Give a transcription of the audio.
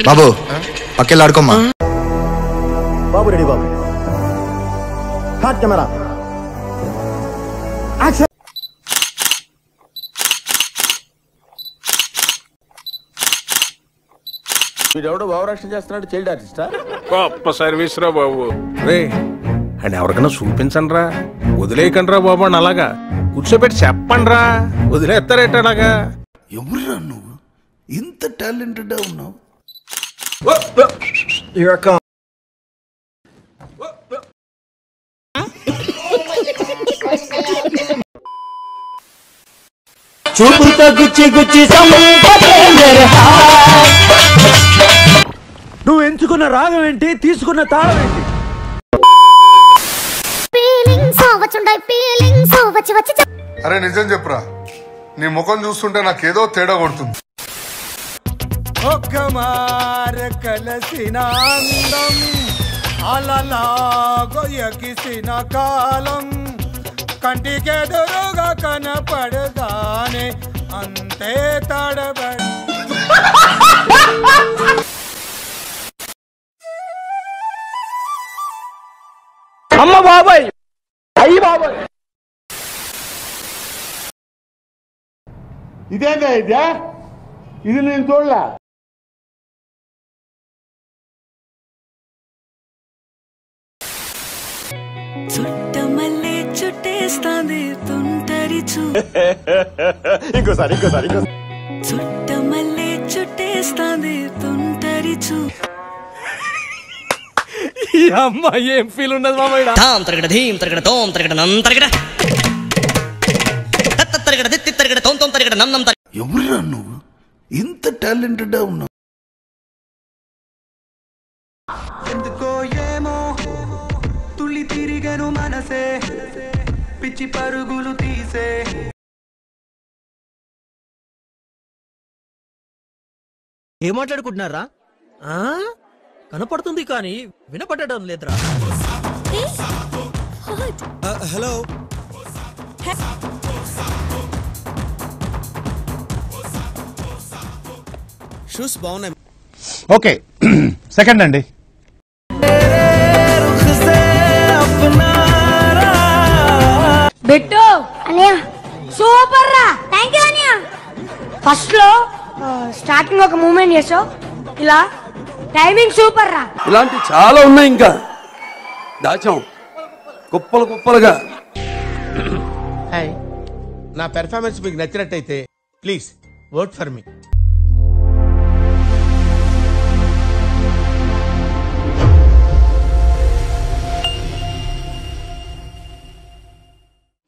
బాబు పక్కెళ్ళి ఆడుకోమ్మా. బాబు రెడీ బాబు. హాట్ కెమెరా యాక్షన్. వీడెవడో భావరక్షణ చేస్తున్నాడు, చైల్డ్ ఆర్టిస్టా? గొప్ప సర్వీస్ రా బాబు. రే అని ఎవరికైనా చూపించండి రా, వదిలేయకండి రా బాబు అని అలాగా కూర్చోబెట్టి చెప్పండి రా, వదిలేస్తారేట అలాగా. ఎవరురా నువ్వు ఇంత టాలెంటెడ్ ఉన్నావు? చూపుతో గుచ్చి గుచ్చి నువ్వు ఎంచుకున్న రాగం ఏంటి, తీసుకున్న తాళం ఏంటి? అరే నిజం చెప్పురా, నీ ముఖం చూస్తుంటే నాకేదో తేడా కొడుతుంది. ఒక్క మార కలసిన అందం అలలాగో ఎగిసిన కాలం కంటికెదురుగా కనపడగానే అంతే తడబడి. అమ్మ బాబాయ్, అయ్యి బాబాయ్, ఇదేందా ఇదే? ఇది నేను చూడలే. చుట్టమల్లే చుట్టేస్తాంది తుంటరి ఇంకోసారి ఇంకోసారి ఇంకోసారి. చుట్టమల్లే చుట్టేస్తాంది తుంటరి ఈ అమ్మాయి ఏం ఫీల్ ఉన్నది మామయ్య? ధాం తరగడ ధీం తరగడ తోం తరగడ నం తరగడ తత్త తరగడ దిత్తి తరగడ తోం తోం తరగడ నం నం తరగడ. ఎవరురా నువ్వు ఇంత టాలెంటెడ్ ఉన్నావు? ఎందుకో ఏమో తుళ్ళి తిరిగను మనసే, పిచ్చి పరుగులు తీసే. ఏం మాట్లాడుకుంటున్నారా? కనపడుతుంది కానీ వినపడడం లేదురా. హలో, షూస్ బాగున్నాయి. ఓకే సెకండ్ అండి. బిట్టు అనియా సూపర్ రా. థ్యాంక్ యూ అనియా. ఫస్ట్ లో స్టార్టింగ్ ఒక మూమెంట్ చేసావు, ఇలా టైమింగ్ సూపర్ రా. ఇలాంటి చాలా ఉన్నాయి, ఇంకా దాచాం కుప్పలు కుప్పలుగా. హాయ్, నా పెర్ఫార్మెన్స్ మీకు నచ్చినట్టయితే ప్లీజ్ ఓట్ ఫర్ మీ.